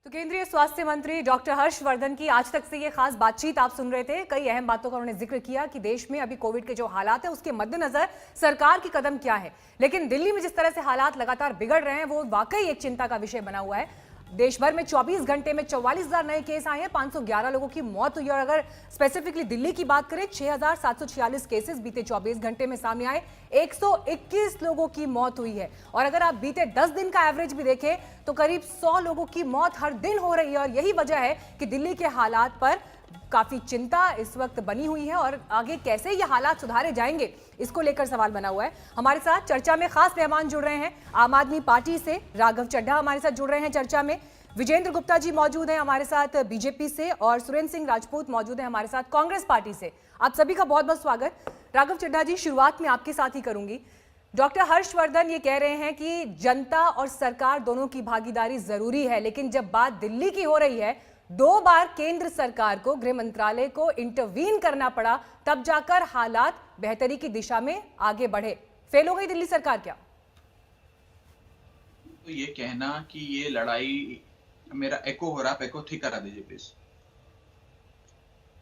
तो केंद्रीय स्वास्थ्य मंत्री डॉक्टर हर्षवर्धन की आज तक से ये खास बातचीत आप सुन रहे थे। कई अहम बातों का उन्होंने जिक्र किया कि देश में अभी कोविड के जो हालात है उसके मद्देनजर सरकार की कदम क्या है। लेकिन दिल्ली में जिस तरह से हालात लगातार बिगड़ रहे हैं वो वाकई एक चिंता का विषय बना हुआ है। देश भर में 24 घंटे में 44,000 नए केस आए हैं, 511 लोगों की मौत हुई। और अगर स्पेसिफिकली दिल्ली की बात करें, 6,746 केसेस बीते 24 घंटे में सामने आए, 121 लोगों की मौत हुई है। और अगर आप बीते 10 दिन का एवरेज भी देखें तो करीब 100 लोगों की मौत हर दिन हो रही है। और यही वजह है कि दिल्ली के हालात पर काफी चिंता इस वक्त बनी हुई है और आगे कैसे ये हालात सुधारे जाएंगे इसको लेकर सवाल बना हुआ है। हमारे साथ चर्चा में खास मेहमान जुड़ रहे हैं। आम आदमी पार्टी से राघव चड्ढा हमारे साथ जुड़ रहे हैं चर्चा में। विजेंद्र गुप्ता जी मौजूद हैं हमारे साथ बीजेपी से, और सुरेंद्र सिंह राजपूत मौजूद हैं हमारे साथ कांग्रेस पार्टी से। आप सभी का बहुत बहुत स्वागत। राघव चड्ढा जी, शुरुआत में आपके साथ ही करूंगी। डॉक्टर हर्षवर्धन ये कह रहे हैं कि जनता और सरकार दोनों की भागीदारी जरूरी है, लेकिन जब बात दिल्ली की हो रही है, 2 बार केंद्र सरकार को, गृह मंत्रालय को इंटरवीन करना पड़ा, तब जाकर हालात बेहतरी की दिशा में आगे बढ़े। फेल हो गई दिल्ली सरकार क्या? तो ये कहना कि ये लड़ाई, मेरा एको हो रहा, आप एको ठीक करा दीजिए प्लीज।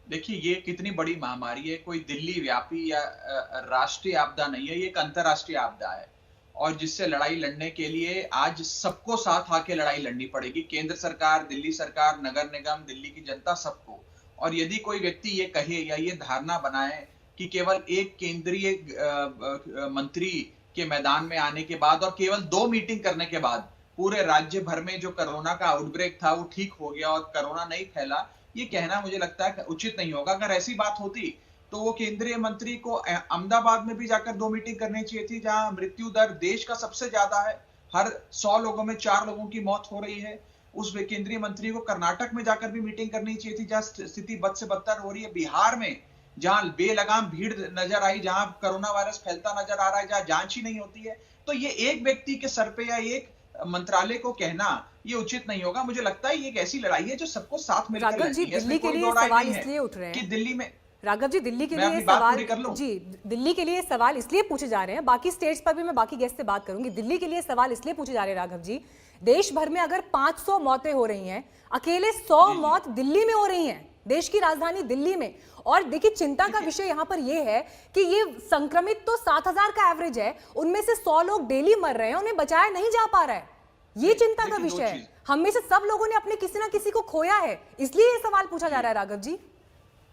देखिए, ये कितनी बड़ी महामारी है, कोई दिल्ली व्यापी या राष्ट्रीय आपदा नहीं है, ये एक अंतरराष्ट्रीय आपदा है। और जिससे लड़ाई लड़ने के लिए आज सबको साथ आके लड़ाई लड़नी पड़ेगी, केंद्र सरकार, दिल्ली सरकार, नगर निगम, दिल्ली की जनता, सबको। और यदि कोई व्यक्ति ये कहे या ये धारणा बनाए कि केवल एक केंद्रीय मंत्री के मैदान में आने के बाद और केवल 2 मीटिंग करने के बाद पूरे राज्य भर में जो कोरोना का आउटब्रेक था वो ठीक हो गया और कोरोना नहीं फैला, ये कहना मुझे लगता है उचित नहीं होगा। अगर ऐसी बात होती तो वो केंद्रीय मंत्री को अहमदाबाद में भी जाकर 2 मीटिंग करनी चाहिए थी, जहां मृत्यु दर देश का सबसे ज्यादा है, हर 100 लोगों में 4 लोगों की मौत हो रही है। उस केंद्रीय मंत्री को कर्नाटक में जाकर भी मीटिंग करनी चाहिए थी, जहां स्थिति बद से बदतर हो रही है। बिहार में जहां बेलगाम भीड़ नजर आई, जहां कोरोना वायरस फैलता नजर आ रहा है, जहां जांच ही नहीं होती है, तो ये एक व्यक्ति के सर पे या एक मंत्रालय को कहना ये उचित नहीं होगा। मुझे लगता है ये एक ऐसी लड़ाई है जो सबको साथ मिलकर लड़नी है। दिल्ली के लिए सवाल इसलिए उठ रहे हैं कि दिल्ली में, राघव जी, दिल्ली के लिए सवाल जी, दिल्ली के लिए सवाल इसलिए पूछे जा रहे हैं, बाकी स्टेट्स पर भी मैं बाकी गेस्ट से बात करूंगी। दिल्ली के लिए सवाल इसलिए पूछे जा रहे हैं राघव जी, देश भर में अगर 500 मौतें हो रही हैं, अकेले 100 मौत दिल्ली में हो रही हैं, देश की राजधानी दिल्ली में। और देखिए, चिंता का विषय यहाँ पर यह है कि ये संक्रमित तो 7,000 का एवरेज है, उनमें से 100 लोग डेली मर रहे हैं, उन्हें बचाया नहीं जा पा रहा है। ये चिंता का विषय है। हम में से सब लोगों ने अपने किसी ना किसी को खोया है, इसलिए ये सवाल पूछा जा रहा है राघव जी।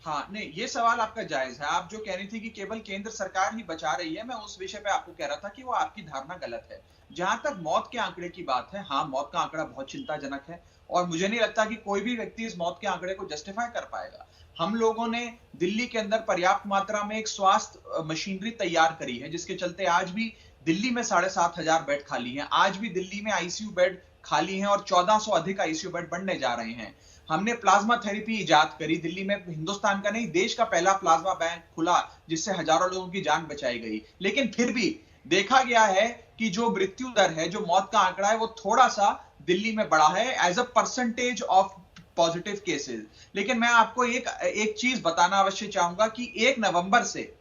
हाँ, नहीं, ये सवाल आपका जायज है। आप जो कह रही थी कि केवल केंद्र सरकार ही बचा रही है, मैं उस विषय पे आपको कह रहा था कि वो आपकी धारणा गलत है। जहां तक मौत के आंकड़े की बात है, हाँ, मौत का आंकड़ा बहुत चिंताजनक है और मुझे नहीं लगता कि कोई भी व्यक्ति इस मौत के आंकड़े को जस्टिफाई कर पाएगा। हम लोगों ने दिल्ली के अंदर पर्याप्त मात्रा में एक स्वास्थ्य मशीनरी तैयार करी है, जिसके चलते आज भी दिल्ली में 7,500 बेड खाली हैं। आज भी दिल्ली में आईसीयू बेड खाली हैं और 1400 अधिक आईसीयू बेड बनने जा रहे हैं। हमने प्लाज्मा थेरेपी इजाद करी, दिल्ली में हिंदुस्तान का नहीं, देश का पहला प्लाज्मा बैंक खुला, जिससे हजारों लोगों की जान बचाई गई। लेकिन फिर भी देखा गया है कि जो मृत्यु दर है, जो मौत का आंकड़ा है, वो थोड़ा सा दिल्ली में बढ़ा है as a percentage of positive cases. लेकिन मैं आपको एक चीज बताना अवश्य चाहूंगा कि 1 नवंबर से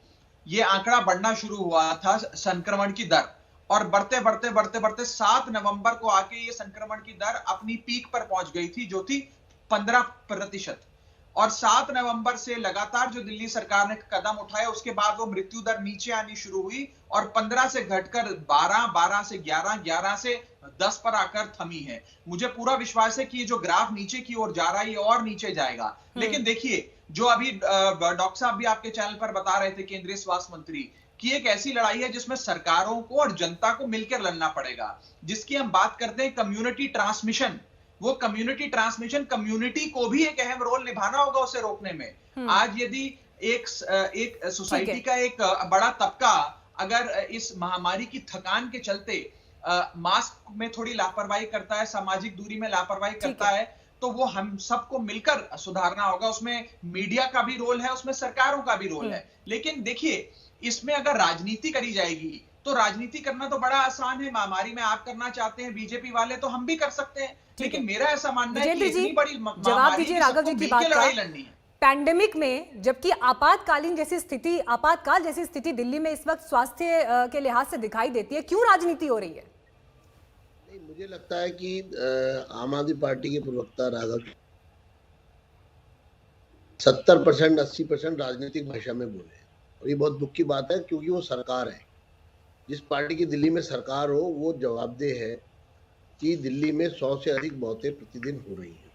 ये आंकड़ा बढ़ना शुरू हुआ था, संक्रमण की दर, और बढ़ते बढ़ते बढ़ते बढ़ते 7 नवंबर को आके ये संक्रमण की दर अपनी पीक पर पहुंच गई थी, जो थी 15%। और 7 नवंबर से लगातार जो दिल्ली सरकार ने कदम उठाए, उसके बाद वो मृत्यु दर नीचे आनी शुरू हुई और 15 से घटकर 12, 12 से 11, 11 से 10 पर आकर थमी है। मुझे पूरा विश्वास है कि ये जो ग्राफ नीचे की ओर जा रहा है, ये और नीचे जाएगा। लेकिन देखिए, जो अभी डॉक्टर साहब भी आपके चैनल पर बता रहे थे, केंद्रीय स्वास्थ्य मंत्री, कि एक ऐसी लड़ाई है जिसमें सरकारों को और जनता को मिलकर लड़ना पड़ेगा। जिसकी हम बात करते हैं कम्युनिटी ट्रांसमिशन, वो कम्युनिटी ट्रांसमिशन, कम्युनिटी को भी एक अहम रोल निभाना होगा उसे रोकने में। आज यदि एक सोसाइटी का एक बड़ा तबका अगर इस महामारी की थकान के चलते मास्क में थोड़ी लापरवाही करता है, सामाजिक दूरी में लापरवाही करता है, तो वो हम सबको मिलकर सुधारना होगा। उसमें मीडिया का भी रोल है, उसमें सरकारों का भी रोल है। लेकिन देखिए, इसमें अगर राजनीति करी जाएगी तो राजनीति करना तो बड़ा आसान है। महामारी में आप करना चाहते हैं बीजेपी वाले, तो हम भी कर सकते हैं। लेकिन मेरा ऐसा मानना है कि इतनी बड़ी महामारी की राघव जी की बात लड़ाई लड़नी है। पैंडेमिक में, जबकि आपातकालीन जैसी स्थिति, आपातकाल जैसी स्थिति दिल्ली में इस वक्त स्वास्थ्य के लिहाज से दिखाई देती है, क्यों राजनीति हो रही है? मुझे लगता है कि आम आदमी पार्टी के प्रवक्ता राघव 70% 80% राजनीतिक भाषा में बोले हैं और ये बहुत दुख की बात है, क्योंकि वो सरकार है। जिस पार्टी की दिल्ली में सरकार हो वो जवाबदेह है कि दिल्ली में 100 से अधिक मौतें प्रतिदिन हो रही हैं।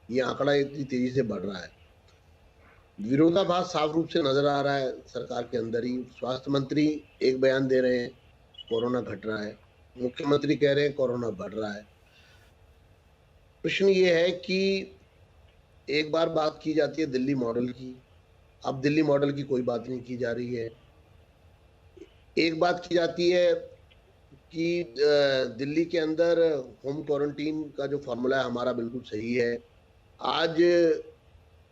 ये आंकड़ा इतनी तेजी से बढ़ रहा है। विरोधाभास साफ रूप से नजर आ रहा है सरकार के अंदर ही। स्वास्थ्य मंत्री एक बयान दे रहे हैं कोरोना घट रहा है, मुख्यमंत्री कह रहे हैं कोरोना बढ़ रहा है। प्रश्न ये है कि एक बार बात की जाती है दिल्ली मॉडल की, अब दिल्ली मॉडल की कोई बात नहीं की जा रही है। एक बात की जाती है कि दिल्ली के अंदर होम क्वारंटीन का जो फॉर्मूला है हमारा बिल्कुल सही है। आज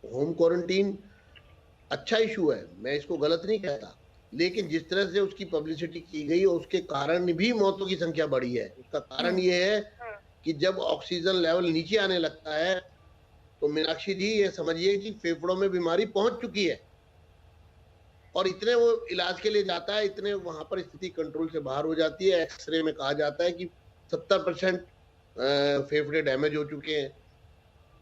होम क्वारंटीन अच्छा इशू है, मैं इसको गलत नहीं कहता, लेकिन जिस तरह से उसकी पब्लिसिटी की गई उसके कारण भी मौतों की संख्या बढ़ी है। उसका कारण ये है कि जब ऑक्सीजन लेवल नीचे आने लगता है तो मीनाक्षी जी ये समझिए कि फेफड़ों में बीमारी पहुंच चुकी है और इतने वो इलाज के लिए जाता है, इतने वहां पर स्थिति कंट्रोल से बाहर हो जाती है। एक्सरे में कहा जाता है कि 70% फेफड़े डैमेज हो चुके हैं।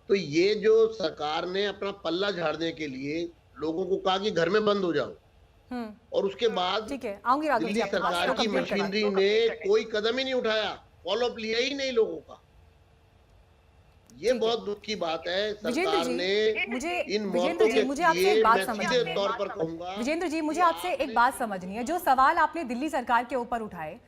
तो ये जो सरकार ने अपना पल्ला झाड़ने के लिए लोगों को कहा कि घर में बंद हो जाओ और उसके बाद ठीक है, आऊंगी राघव जी दिल्ली आपके पास। सरकार तो की कंप्लीट करें। मशीनरी ने कोई कदम ही नहीं उठाया, फॉलोअप लिया ही नहीं लोगों का। ये बहुत दुख की बात है। सरकार ने मुझे इन विजेंद्र मौतों जी के मुझे आपसे लिए एक बात मैं समझनी सीधे है। तौर पर कहूंगा, विजेंद्र जी मुझे आपसे एक बात समझनी है। जो सवाल आपने दिल्ली सरकार के ऊपर उठाए,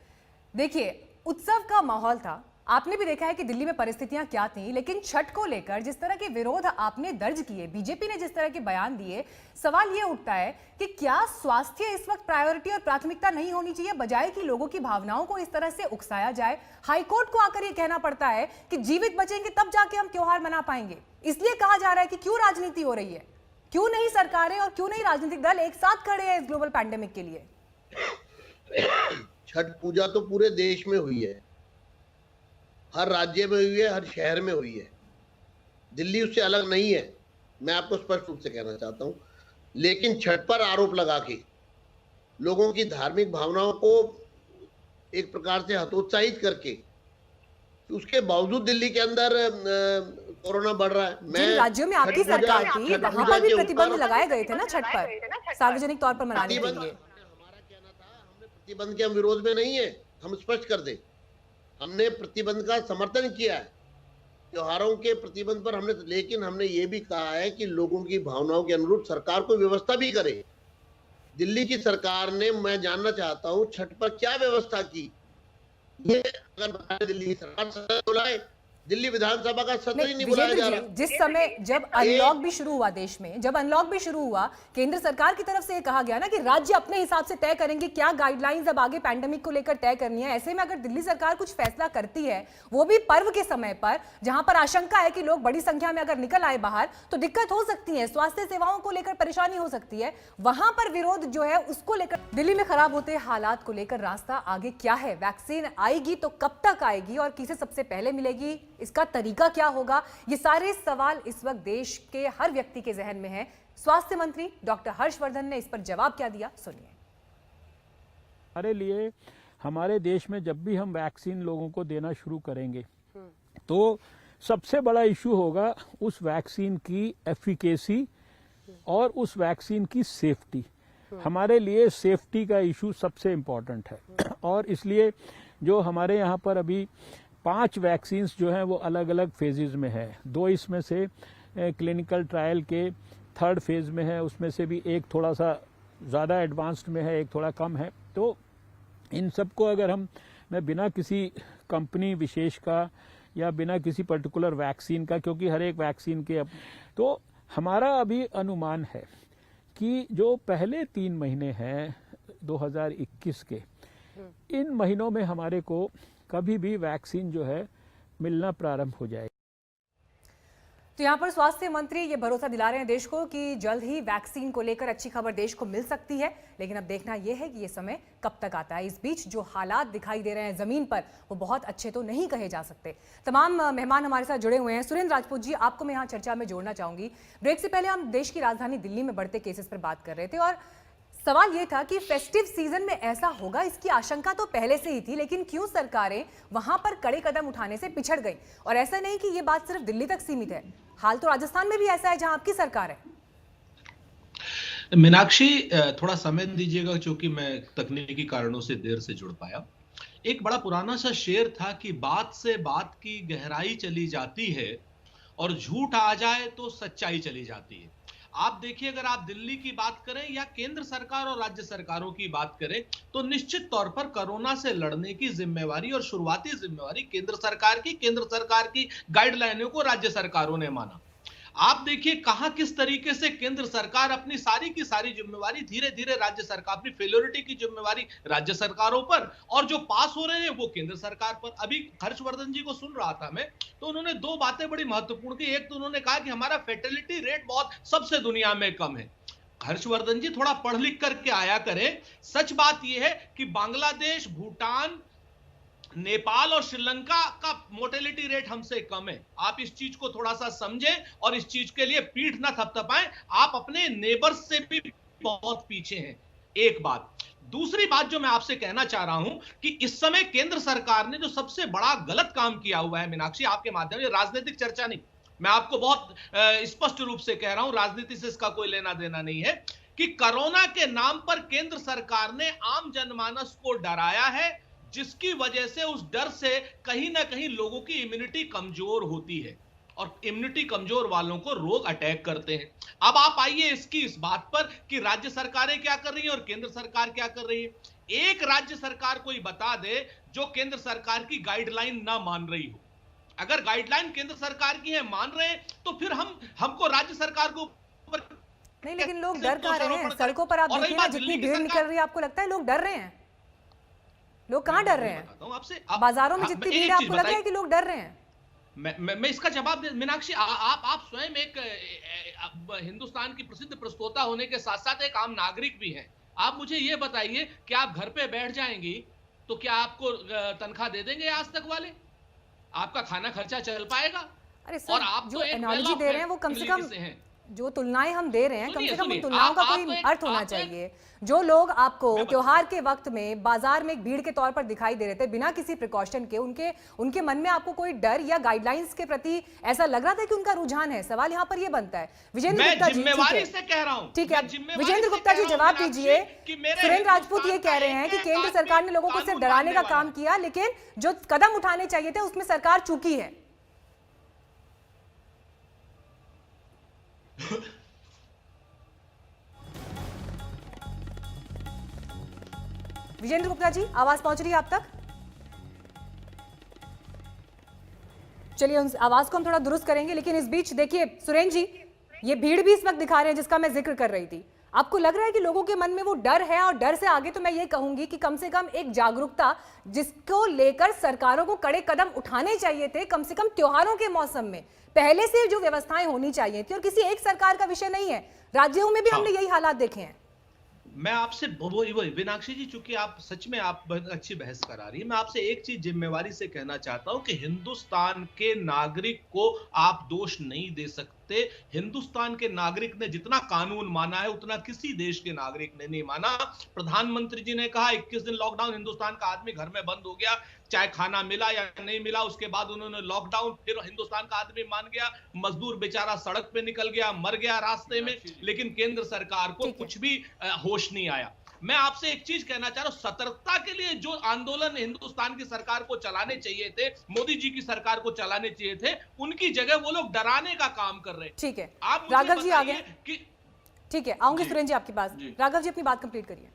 देखिए उत्सव का माहौल था, आपने भी देखा है कि दिल्ली में परिस्थितियां क्या थी, लेकिन छठ को लेकर जिस तरह के विरोध आपने दर्ज किए, बीजेपी ने जिस तरह के बयान दिए, सवाल ये उठता है कि क्या स्वास्थ्य इस वक्त प्रायोरिटी और प्राथमिकता नहीं होनी चाहिए, बजाय कि लोगों की भावनाओं को इस तरह से उकसाया जाए। हाईकोर्ट को आकर ये कहना पड़ता है कि जीवित बचेंगे तब जाके हम त्योहार मना पाएंगे। इसलिए कहा जा रहा है कि क्यों राजनीति हो रही है, क्यों नहीं सरकारें और क्यों नहीं राजनीतिक दल एक साथ खड़े हैं इस ग्लोबल पैंडेमिक के लिए। छठ पूजा तो पूरे देश में हुई है, हर राज्य में हुई है, हर शहर में हुई है, दिल्ली उससे अलग नहीं है, मैं आपको स्पष्ट रूप से कहना चाहता हूं। लेकिन छठ पर आरोप लगा के लोगों की धार्मिक भावनाओं को एक प्रकार से हतोत्साहित करके उसके बावजूद दिल्ली के अंदर कोरोना बढ़ रहा है। जिन राज्यों में आपकी सरकार थी वहां पर भी प्रतिबंध लगाए गए थे ना छठ पर, सार्वजनिक तौर पर मनाने के लिए। हमारा कहना था हमने प्रतिबंध के हम विरोध में नहीं है, हम स्पष्ट कर दें, हमने प्रतिबंध का समर्थन किया है, त्योहारों के प्रतिबंध पर हमने, लेकिन हमने ये भी कहा है कि लोगों की भावनाओं के अनुरूप सरकार कोई व्यवस्था भी करे। दिल्ली की सरकार ने, मैं जानना चाहता हूं, छठ पर क्या व्यवस्था की। ये अगर बताए दिल्ली की सरकार सदन बुलाए, दिल्ली विधानसभा का सत्र ही नहीं बुलाया जा रहा। जिस समय जब अनलॉक भी शुरू हुआ देश में, जब अनलॉक भी शुरू हुआ, केंद्र सरकार की तरफ से ये कहा गया ना कि राज्य अपने हिसाब से तय करेंगे क्या गाइडलाइंस अब आगे पैंडेमिक को लेकर तय करनी है। ऐसे में अगर दिल्ली सरकार कुछ फैसला करती है, वो भी पर्व के समय पर, जहां पर आशंका है कि लोग बड़ी संख्या में अगर निकल आए बाहर तो दिक्कत हो सकती है, स्वास्थ्य सेवाओं को लेकर परेशानी हो सकती है, वहां पर विरोध जो है उसको लेकर दिल्ली में खराब होते हालात को लेकर रास्ता आगे क्या है। वैक्सीन आएगी तो कब तक आएगी और किसे सबसे पहले मिलेगी, इसका तरीका क्या होगा, ये सारे सवाल इस वक्त देश के हर व्यक्ति के जहन में है। स्वास्थ्य मंत्री डॉक्टर हर्षवर्धन ने इस पर जवाब क्या दिया, सुनिए। हमारे लिए, हमारे देश में जब भी हम वैक्सीन लोगों को देना शुरू करेंगे तो सबसे बड़ा इशू होगा उस वैक्सीन की एफिकेसी और उस वैक्सीन की सेफ्टी। हमारे लिए सेफ्टी का इशू सबसे इम्पोर्टेंट है और इसलिए जो हमारे यहाँ पर अभी 5 वैक्सीन्स जो हैं वो अलग अलग फेजेस में है। 2 इसमें से क्लिनिकल ट्रायल के 3rd फेज में है, उसमें से भी एक थोड़ा सा ज़्यादा एडवांस्ड में है, एक थोड़ा कम है। तो इन सबको अगर मैं बिना किसी कंपनी विशेष का या बिना किसी पर्टिकुलर वैक्सीन का, क्योंकि हर एक वैक्सीन के तो हमारा अभी अनुमान है कि जो पहले 3 महीने हैं 2021 के, इन महीनों में हमारे को कभी भी वैक्सीन जो है मिलना प्रारंभ हो जाए। तो यहाँ पर स्वास्थ्य मंत्री ये भरोसा दिला रहे हैं देश को कि जल्द ही वैक्सीन को लेकर अच्छी खबर देश को मिल सकती है, लेकिन अब देखना यह है कि ये समय कब तक आता है। इस बीच जो हालात दिखाई दे रहे हैं जमीन पर वो बहुत अच्छे तो नहीं कहे जा सकते। तमाम मेहमान हमारे साथ जुड़े हुए हैं। सुरेंद्र राजपूत जी, आपको मैं यहाँ चर्चा में जोड़ना चाहूंगी। ब्रेक से पहले हम देश की राजधानी दिल्ली में बढ़ते केसेस पर बात कर रहे थे और सवाल ये था कि फेस्टिव सीजन में ऐसा होगा, इसकी आशंका तो पहले से ही थी, लेकिन क्यों सरकारें वहां पर कड़े कदम उठाने से पिछड़ गई? और ऐसा नहीं कि ये बात सिर्फ दिल्ली तक सीमित है, हाल तो राजस्थान में भी ऐसा है जहां आपकी सरकार है। मीनाक्षी, थोड़ा समय दीजिएगा क्योंकि मैं तकनीकी कारणों से देर से जुड़ पाया। एक बड़ा पुराना सा शेर था कि बात से बात की गहराई चली जाती है और झूठ आ जाए तो सच्चाई चली जाती है। आप देखिए, अगर आप दिल्ली की बात करें या केंद्र सरकार और राज्य सरकारों की बात करें तो निश्चित तौर पर कोरोना से लड़ने की जिम्मेवारी और शुरुआती जिम्मेवारी केंद्र सरकार की गाइडलाइनों को राज्य सरकारों ने माना। आप देखिए कहां किस तरीके से केंद्र सरकार अपनी सारी की सारी जिम्मेवारी धीरे धीरे राज्य सरकार, अपनी फेल्योरिटी की जिम्मेवारी राज्य सरकारों पर और जो पास हो रहे हैं वो केंद्र सरकार पर। अभी हर्षवर्धन जी को सुन रहा था मैं, तो उन्होंने दो बातें बड़ी महत्वपूर्ण की। एक तो उन्होंने कहा कि हमारा फेर्टिलिटी रेट बहुत सबसे दुनिया में कम है। हर्षवर्धन जी थोड़ा पढ़ लिख करके आया करें। सच बात यह है कि बांग्लादेश, भूटान, नेपाल और श्रीलंका का मोर्टेलिटी रेट हमसे कम है। आप इस चीज को थोड़ा सा समझें और इस चीज के लिए पीठ ना थपथपाएं। आप अपने नेबर्स से भी बहुत पीछे हैं। एक बात। दूसरी बात जो मैं आपसे कहना चाह रहा हूं कि इस समय केंद्र सरकार ने जो सबसे बड़ा गलत काम किया हुआ है, मीनाक्षी आपके माध्यम से, राजनीतिक चर्चा नहीं, मैं आपको बहुत स्पष्ट रूप से कह रहा हूं, राजनीति से इसका कोई लेना देना नहीं है, कि कोरोना के नाम पर केंद्र सरकार ने आम जनमानस को डराया है, जिसकी वजह से उस डर से कहीं ना कहीं लोगों की इम्यूनिटी कमजोर होती है और इम्यूनिटी कमजोर वालों को रोग अटैक करते हैं। अब आप आइए इस बात पर कि राज्य सरकारें क्या कर रही हैं और केंद्र सरकार क्या कर रही है। एक राज्य सरकार कोई बता दे जो केंद्र सरकार की गाइडलाइन ना मान रही हो। अगर गाइडलाइन केंद्र सरकार की है, मान रहे हैं, तो फिर हमको राज्य सरकार को नहीं, लेकिन लोग डर कहां रहे हैं? सड़कों पर आप देखिए ना, जितनी भीड़ निकल रही है, आपको लगता है लोग डर रहे हैं? लोग कहां डर रहे हैं? आपसे बाजारों में जितनी भीड़ है, आपको लग रहा है कि लोग डर रहे हैं? मैं इसका जवाब दे मीनाक्षी, आप स्वयं एक हिंदुस्तान की प्रसिद्ध प्रस्तोता होने के साथ साथ एक आम नागरिक भी हैं। आप मुझे ये बताइए कि आप घर पे बैठ जाएंगी तो क्या आपको तनख्वाह दे देंगे आज तक वाले? आपका खाना खर्चा चल पाएगा? अरे सर, आप जो एनालॉजी दे रहे हैं वो कम से कम, जो तुलनाएं हम दे रहे हैं, कम से कम उन तुलनाओं का कोई अर्थ होना चाहिए। जो लोग आपको त्योहार के वक्त में बाजार में एक भीड़ के तौर पर दिखाई दे रहे थे बिना किसी प्रिकॉशन के, उनके मन में आपको कोई डर या गाइडलाइंस के प्रति ऐसा लग रहा था कि उनका रुझान है? सवाल यहाँ पर ये बनता है। विजेंद्र गुप्ता जी, ठीक है, विजेंद्र गुप्ता जी जवाब दीजिए। सुरेंद्र राजपूत ये कह रहे हैं कि केंद्र सरकार ने लोगों को सिर्फ डराने का काम किया, लेकिन जो कदम उठाने चाहिए थे उसमें सरकार चूकी है। विजेंद्र गुप्ता जी, आवाज पहुंच रही है आप तक? चलिए उस आवाज को हम थोड़ा दुरुस्त करेंगे, लेकिन इस बीच देखिए सुरेंद्र जी, ये भीड़ भी इस वक्त दिखा रहे हैं जिसका मैं जिक्र कर रही थी। आपको लग रहा है कि लोगों के मन में वो डर है? और डर से आगे तो मैं ये कहूंगी कि कम से कम एक जागरूकता जिसको लेकर सरकारों को कड़े कदम उठाने चाहिए थे, कम से कम त्योहारों के मौसम में पहले से जो व्यवस्थाएं होनी चाहिए थी। और किसी एक सरकार का विषय नहीं है, राज्यों में भी हमने यही हालात देखे हैं। मैं आपसे वही मीनाक्षी जी, चूंकि आप सच में आप अच्छी बहस करा रही है, मैं आपसे एक चीज जिम्मेवारी से कहना चाहता हूं कि हिंदुस्तान के नागरिक को आप दोष नहीं दे सकते। हिंदुस्तान के नागरिक ने जितना कानून माना है उतना किसी देश के नागरिक ने नहीं माना। प्रधानमंत्री जी ने कहा 21 दिन लॉकडाउन, हिंदुस्तान का आदमी घर में बंद हो गया, चाहे खाना मिला या नहीं मिला। उसके बाद उन्होंने लॉकडाउन, फिर हिंदुस्तान का आदमी मान गया, मजदूर बेचारा सड़क पे निकल गया, मर गया रास्ते में, लेकिन केंद्र सरकार को कुछ भी होश नहीं आया। मैं आपसे एक चीज कहना चाह रहा हूं, सतर्कता के लिए जो आंदोलन हिंदुस्तान की सरकार को चलाने चाहिए थे, मोदी जी की सरकार को चलाने चाहिए थे, उनकी जगह वो लोग डराने का काम कर रहे हैं। ठीक है, आप राघव जी आ गए कि ठीक है, आऊंगी सुरेंद्र जी आपके पास। राघव जी अपनी बात कंप्लीट करिए।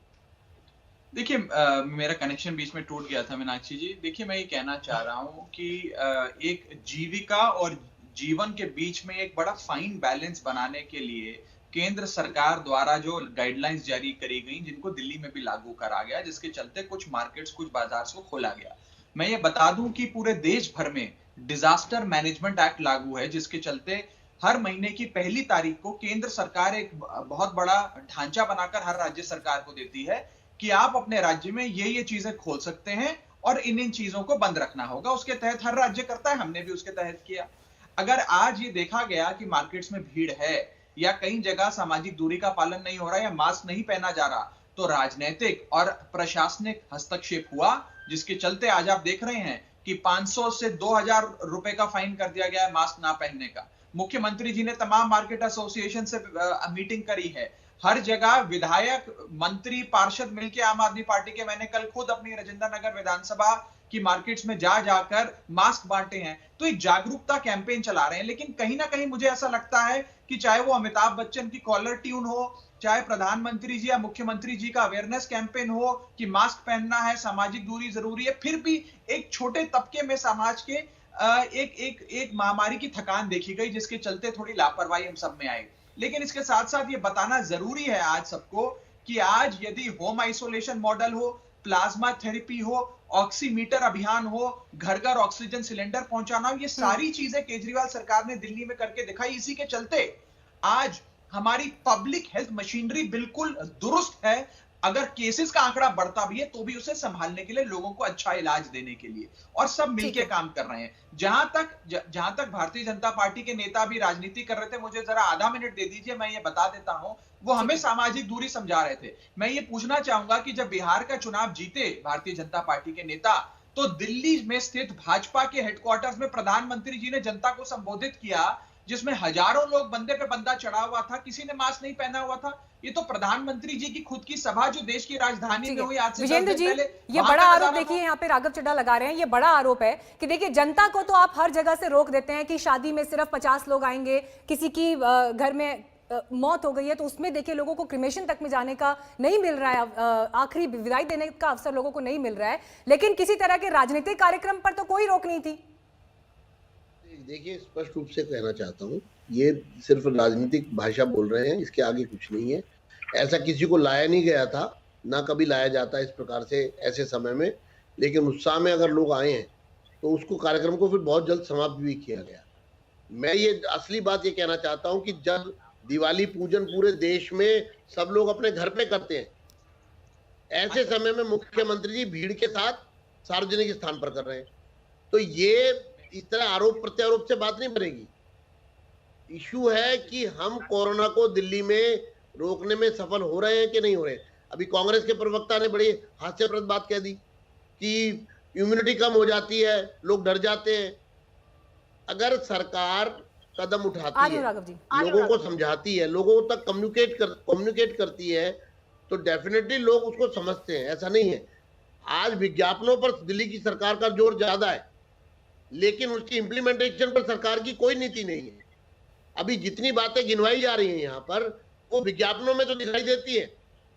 देखिए, मेरा कनेक्शन बीच में टूट गया था मीनाक्षी जी। देखिए, मैं ये कहना चाह रहा हूँ कि एक जीविका और जीवन के बीच में एक बड़ा फाइन बैलेंस बनाने के लिए केंद्र सरकार द्वारा जो गाइडलाइंस जारी करी गई, जिनको दिल्ली में भी लागू करा गया, जिसके चलते कुछ मार्केट्स, कुछ बाजार को खोला गया। मैं ये बता दूं कि पूरे देश भर में डिजास्टर मैनेजमेंट एक्ट लागू है, जिसके चलते हर महीने की 1 तारीख को केंद्र सरकार एक बहुत बड़ा ढांचा बनाकर हर राज्य सरकार को देती है कि आप अपने राज्य में ये चीजें खोल सकते हैं और इन चीजों को बंद रखना होगा। उसके तहत हर राज्य करता है, हमने भी उसके तहत किया। अगर आज ये देखा गया कि मार्केट्स में भीड़ है या कई जगह सामाजिक दूरी का पालन नहीं हो रहा या मास्क नहीं पहना जा रहा, तो राजनीतिक और प्रशासनिक हस्तक्षेप हुआ, जिसके चलते आज आप देख रहे हैं कि 500 से 2000 रुपए का फाइन कर दिया गया है मास्क ना पहनने का। मुख्यमंत्री जी ने तमाम मार्केट एसोसिएशन से मीटिंग करी है। हर जगह विधायक, मंत्री, पार्षद मिलकर आम आदमी पार्टी के, मैंने कल खुद अपनी राजेंद्र नगर विधानसभा की मार्केट्स में जाकर मास्क बांटे हैं। तो एक जागरूकता कैंपेन चला रहे हैं। लेकिन कहीं ना कहीं मुझे ऐसा लगता है कि चाहे वो अमिताभ बच्चन की कॉलर ट्यून हो, चाहे प्रधानमंत्री जी या मुख्यमंत्री जी का अवेयरनेस कैंपेन हो कि मास्क पहनना है, सामाजिक दूरी जरूरी है, फिर भी एक छोटे तबके में समाज के एक महामारी की थकान देखी गई, जिसके चलते थोड़ी लापरवाही हम सब में आई। लेकिन इसके साथ साथ ये बताना जरूरी है आज सबको कि आज यदि होम आइसोलेशन मॉडल हो, प्लाज्मा थेरेपी हो, ऑक्सीमीटर अभियान हो, घर घर ऑक्सीजन सिलेंडर पहुंचाना हो, ये सारी चीजें केजरीवाल सरकार ने दिल्ली में करके दिखाई। इसी के चलते आज हमारी पब्लिक हेल्थ मशीनरी बिल्कुल दुरुस्त है। अगर केसेस का आंकड़ा बढ़ता भी है तो भी उसे संभालने के लिए, लोगों को अच्छा इलाज देने के लिए, और सब मिलकर काम कर रहे हैं। जहां तक भारतीय जनता पार्टी के नेता भी राजनीति कर रहे थे, मुझे जरा आधा मिनट दे दीजिए, मैं ये बता देता हूं। वो हमें सामाजिक दूरी समझा रहे थे। मैं ये पूछना चाहूंगा कि जब बिहार का चुनाव जीते भारतीय जनता पार्टी के नेता, तो दिल्ली में स्थित भाजपा के हेडक्वार्टर्स में प्रधानमंत्री जी ने जनता को संबोधित किया, जिसमें हजारों लोग बंदे पे बंदा चढ़ा हुआ था, किसी ने मास्क नहीं पहना हुआ था। ये तो प्रधानमंत्री जी की खुद की सभा जो देश की राजधानी में हुई आज से 10 दिन पहले, ये बड़ा आरोप देखिए यहाँ पे राघव चड्ढा लगा रहे हैं। ये बड़ा आरोप है कि देखिए जनता को तो आप हर जगह से रोक देते हैं कि शादी में सिर्फ 50 लोग आएंगे, किसी की घर में मौत हो गई है तो उसमें देखिए लोगों को क्रिमेशन तक में जाने का नहीं मिल रहा है, आखिरी विदाई देने का अवसर लोगों को नहीं मिल रहा है, लेकिन किसी तरह के राजनीतिक कार्यक्रम पर तो कोई रोक नहीं थी। देखिए, स्पष्ट रूप से कहना चाहता हूँ, ये सिर्फ राजनीतिक भाषा बोल रहे हैं, इसके आगे कुछ नहीं है। ऐसा किसी को लाया नहीं गया था, ना कभी लाया जाता इस प्रकार से ऐसे समय में, लेकिन उत्साह में अगर लोग आए हैं तो उसको कार्यक्रम को फिर बहुत जल्द समाप्त भी किया गया। मैं ये असली बात ये कहना चाहता हूँ कि जब दिवाली पूजन पूरे देश में सब लोग अपने घर पे करते हैं, ऐसे समय में मुख्यमंत्री जी भीड़ के साथ सार्वजनिक स्थान पर कर रहे हैं, तो ये इस तरह आरोप प्रत्यारोप से बात नहीं बनेगी। इशू है कि हम कोरोना को दिल्ली में रोकने में सफल हो रहे हैं कि नहीं हो रहे। अभी कांग्रेस के प्रवक्ता ने बड़ी हास्यप्रद बात कह दी कि इम्यूनिटी कम हो जाती है, लोग डर जाते हैं। अगर सरकार कदम उठाती है, लोगों को समझाती है, लोगों तक कम्युनिकेट करती है, तो डेफिनेटली लोग उसको समझते हैं। ऐसा नहीं है, आज विज्ञापनों पर दिल्ली की सरकार का जोर ज्यादा है, लेकिन उसकी इंप्लीमेंटेशन पर सरकार की कोई नीति नहीं है। अभी जितनी बातें गिनवाई जा रही हैं यहाँ पर, वो विज्ञापनों में तो दिखाई देती है,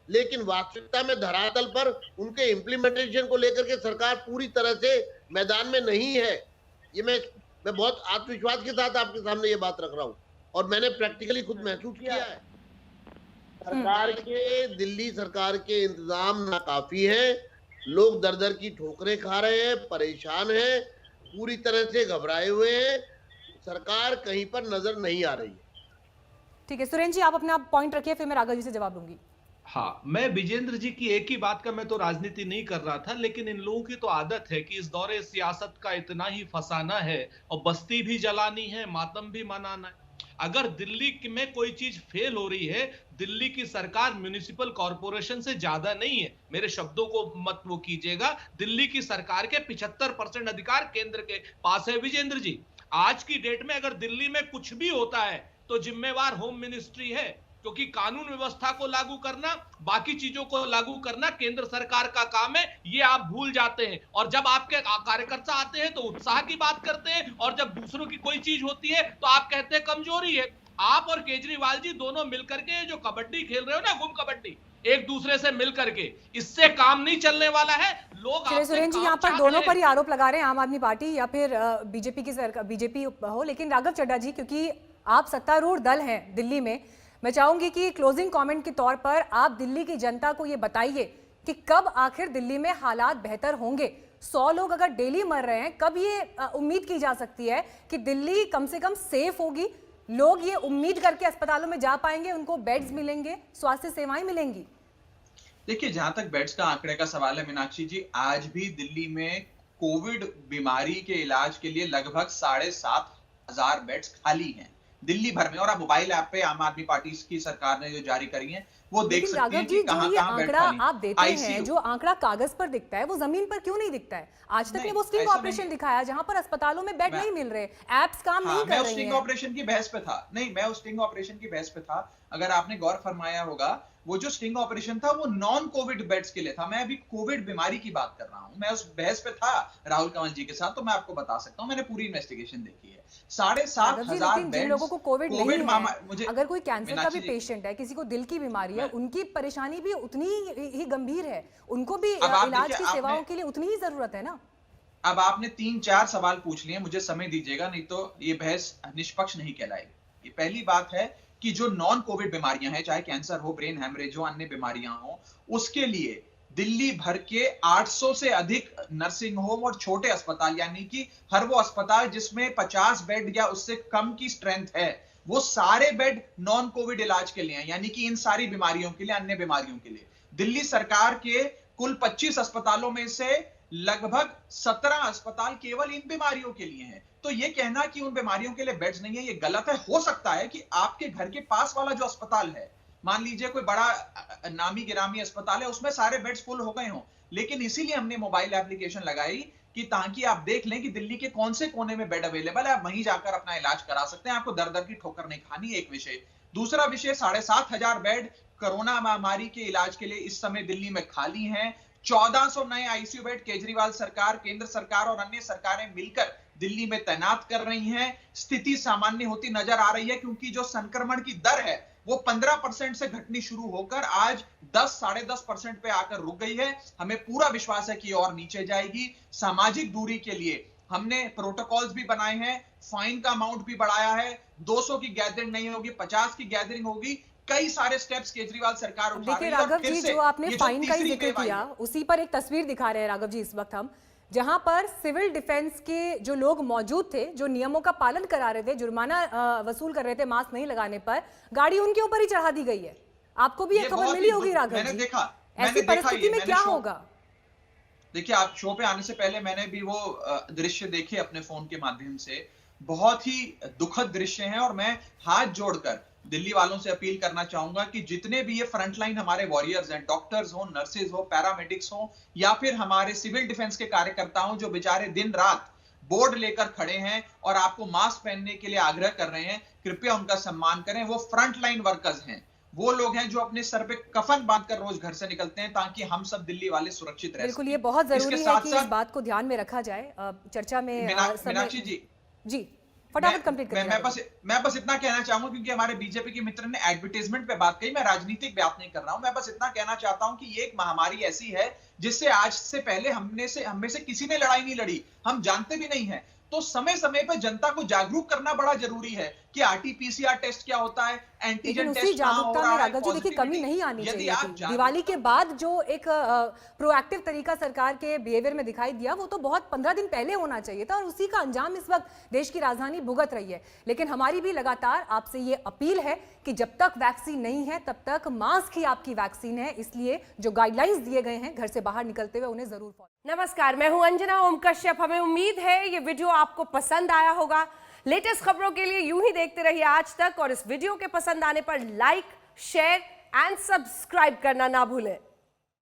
लेकिन वास्तविकता में धरातल पर उनके इंप्लीमेंटेशन को लेकर के सरकार पूरी तरह से मैदान में नहीं है। ये मैं बहुत आत्मविश्वास के साथ आपके सामने ये बात रख रहा हूँ, और मैंने प्रैक्टिकली खुद महसूस किया है। दिल्ली सरकार के इंतजाम नाकाफी है, लोग दर दर की ठोकरें खा रहे हैं, परेशान हैं, पूरी तरह से घबराए हुए हैं, सरकार कहीं पर नजर नहीं आ रही है। ठीक है सुरेंद्र जी, आप अपना पॉइंट रखिए, फिर मैं राघव जी से जवाब दूंगी। हाँ, मैं विजेंद्र जी की एक ही बात का, मैं तो राजनीति नहीं कर रहा था, लेकिन इन लोगों की तो आदत है कि इस दौरे सियासत का इतना ही फसाना है और बस्ती भी जलानी है, मातम भी मनाना है। अगर दिल्ली में कोई चीज फेल हो रही है, दिल्ली की सरकार म्युनिसिपल कॉर्पोरेशन से ज्यादा नहीं है, मेरे शब्दों को मत वो कीजिएगा। दिल्ली की सरकार के 75% अधिकार केंद्र के पास है विजेंद्र जी। आज की डेट में अगर दिल्ली में कुछ भी होता है तो जिम्मेवार होम मिनिस्ट्री है, क्योंकि कानून व्यवस्था को लागू करना, बाकी चीजों को लागू करना केंद्र सरकार का काम है, ये आप भूल जाते हैं। और जब आपके कार्यकर्ता आते हैं तो उत्साह की बात करते हैं, और जब दूसरों की कोई चीज होती है तो आप कहते हैं कमजोरी है। आप और केजरीवाल जी दोनों मिलकर के जो कबड्डी खेल रहे हो ना, गुम कबड्डी, एक दूसरे से मिलकर के, इससे काम नहीं चलने वाला है। लोग सुरेंद्र जी यहाँ पर दोनों पर ही आरोप लगा रहे हैं, आम आदमी पार्टी या फिर बीजेपी की सरकार, बीजेपी हो। लेकिन राघव चड्ढा जी, क्योंकि आप सत्तारूढ़ दल हैं दिल्ली में, मैं चाहूंगी कि क्लोजिंग कमेंट के तौर पर आप दिल्ली की जनता को ये बताइए कि कब आखिर दिल्ली में हालात बेहतर होंगे। 100 लोग अगर डेली मर रहे हैं, कब ये उम्मीद की जा सकती है कि दिल्ली कम से कम सेफ होगी, लोग ये उम्मीद करके अस्पतालों में जा पाएंगे, उनको बेड्स मिलेंगे, स्वास्थ्य सेवाएं मिलेंगी? देखिए, जहां तक बेड्स का आंकड़े का सवाल है मीनाक्षी जी, आज भी दिल्ली में कोविड बीमारी के इलाज के लिए लगभग 7,500 बेड्स खाली हैं। दिल्ली भर में, और आप मोबाइल ऐप पे आम आदमी पार्टी की सरकार ने जो जारी करी है वो देख लेकिन सकती राघव हैं जी, कि जो कहां ये कहां बेड आंकड़ा खाली आप देते हैं, आईसीयू। जो आंकड़ा कागज पर दिखता है वो जमीन पर क्यों नहीं दिखता है? आज तक ने नहीं, वो स्टिंग ऐसा ऑपरेशन नहीं। दिखाया जहां पर अस्पतालों में बेड नहीं मिल रहे, एप्स काम नहीं मैं कर उस रही स्टिंग हैं। ऑपरेशन की बहस पे था। नहीं, मैं उस स्टिंग ऑपरेशन की बहस पे था। अगर आपने गौर फरमाया होगा, वो जो स्टिंग ऑपरेशन था वो नॉन कोविड बेड्स के लिए था। मैं अभी कोविड बीमारी की बात कर रहा हूं। मैं उस बहस पे था राहुल कंवल जी के साथ, तो मैं आपको बता सकता हूं, मैंने पूरी इन्वेस्टिगेशन देखी है। राघव जी, 7,500 लेकिन जिन लोगों को कोविड नहीं है, मुझे अगर कोई कैंसर का भी मीनाक्षी जी, पेशेंट है, किसी को दिल की बीमारी है, मैं- उनकी परेशानी भी उतनी ही गंभीर है, उनको भी अब आप इलाज देखिए, की सेवाओं आपने के लिए उतनी ही जरूरत है ना। अब आपने 3-4 सवाल पूछ लिए, मुझे समय दीजिएगा, नहीं तो ये बहस निष्पक्ष नहीं कहलाएगी। पहली बात है कि जो नॉन कोविड बीमारियां हैं, चाहे कैंसर हो, ब्रेन हेमरेज हो, अन्य बीमारियां हो, उसके लिए दिल्ली भर के 800 से अधिक नर्सिंग होम और छोटे अस्पताल, यानी कि हर वो अस्पताल जिसमें 50 बेड या उससे कम की स्ट्रेंथ है, वो सारे बेड नॉन कोविड इलाज के लिए हैं, यानी कि इन सारी बीमारियों के लिए, अन्य बीमारियों के लिए। दिल्ली सरकार के कुल 25 अस्पतालों में से लगभग 17 अस्पताल केवल इन बीमारियों के लिए हैं। तो ये कहना कि उन बीमारियों के लिए बेड्स नहीं है, ये गलत है। हो सकता है कि आपके घर के पास वाला जो अस्पताल है, मान लीजिए कोई बड़ा नामी गिरामी अस्पताल है, उसमें सारे बेड्स फुल हो गए हों, लेकिन इसीलिए हमने मोबाइल एप्लीकेशन लगाई कि ताकि आप देख लें कि दिल्ली के कौन से कोने में बेड अवेलेबल है, आप वहीं जाकर अपना इलाज करा सकते हैं, आपको दर दर की ठोकर नहीं खानी। एक विषय। दूसरा विषय, 7,500 बेड कोरोना महामारी के इलाज के लिए इस समय दिल्ली में खाली हैं। 1400 नए आईसीयू बेड केजरीवाल सरकार, केंद्र सरकार और अन्य सरकारें मिलकर दिल्ली में तैनात कर रही हैं। स्थिति सामान्य होती नजर आ रही है, क्योंकि जो संक्रमण की दर है वो 15% से घटनी शुरू होकर आज 10-10.5% पे आकर रुक गई है। हमें पूरा विश्वास है कि और नीचे जाएगी। सामाजिक दूरी के लिए हमने प्रोटोकॉल्स भी बनाए हैं, फाइन का अमाउंट भी बढ़ाया है, 200 की गैदरिंग नहीं होगी, 50 की गैदरिंग होगी। कई सारे स्टेप्स केजरीवाल सरकार उठा रही देखिए है। और राघव फिर जी, से जो आपने ये जो फाइन का ही तीसरी जिक्र वेव आई किया, है, उसी पर एक तस्वीर दिखा रहे हैं राघव जी इस वक्त हम, जहां पर सिविल डिफेंस के जो लोग मौजूद थे, जो नियमों का पालन करा रहे थे, जुर्माना वसूल कर रहे थे मास्क नहीं लगाने पर, गाड़ी उनके ऊपर ही चढ़ा दी गई है। आपको भी ये खबर मिली होगी राघव मैंने जी। देखा, ऐसी परिस्थिति में क्या होगा? देखिए, आप शो पे आने से पहले मैंने भी वो दृश्य देखे अपने फोन के माध्यम से। बहुत ही दुखद दृश्य हैं, और मैं हाथ जोड़कर दिल्ली वालों से अपील करना चाहूंगा कि जितने भी ये फ्रंटलाइन हमारे वॉरियर्स हैं, डॉक्टर्स हो, नर्सेज हो, पैरामेडिक्स हो, या फिर हमारे सिविल डिफेंस के कार्यकर्ता हो, जो बेचारे दिन रात बोर्ड लेकर खड़े हैं और आपको मास्क पहनने के लिए आग्रह कर रहे हैं, कृपया उनका सम्मान करें। वो फ्रंटलाइन वर्कर्स हैं, वो लोग हैं जो अपने सर पे कफन बांधकर रोज घर से निकलते हैं, ताकि हम सब दिल्ली वाले सुरक्षित रह बिल्कुल, सकें। ये बहुत जरूरी इसके है कि इस साथ-साथ बात को ध्यान में रखा जाए। चर्चा में मीनाक्षी जी, फटाफट कंप्लीट करिए। मैं बस इतना कहना चाहूंगा, क्योंकि हमारे बीजेपी के मित्र ने एडवर्टाइजमेंट पे बात कही, मैं राजनीतिक बात नहीं कर रहा हूं। मैं बस इतना कहना चाहता हूं कि ये एक महामारी ऐसी है जिससे आज से पहले हम में से किसी ने लड़ाई नहीं लड़ी, हम जानते भी नहीं है। तो समय समय पर जनता को जागरूक करना बड़ा जरूरी है कि आरटीपीसीआर टेस्ट क्या होता है, लेकिन एंटीजन उसी टेस्ट कहां हो जागरूकता रहा में है, राघव जी देखिए कमी पॉजिटिविटी। नहीं आनी यदि चाहिए आप थी। दिवाली के बाद जो एक प्रोएक्टिव तरीका सरकार के बिहेवियर में दिखाई दिया, वो तो बहुत 15 दिन पहले होना चाहिए था, और उसी का अंजाम इस वक्त देश की राजधानी भुगत रही है। लेकिन हमारी भी लगातार आपसे ये अपील है कि जब तक वैक्सीन नहीं है तब तक मास्क ही आपकी वैक्सीन है। इसलिए जो गाइडलाइंस दिए गए हैं घर से बाहर निकलते हुए उन्हें जरूर फॉलो। नमस्कार, मैं हूं अंजना ओम कश्यप। हमें उम्मीद है ये वीडियो आपको पसंद आया होगा। लेटेस्ट खबरों के लिए यूं ही देखते रहिए आज तक, और इस वीडियो के पसंद आने पर लाइक, शेयर एंड सब्सक्राइब करना ना भूलें।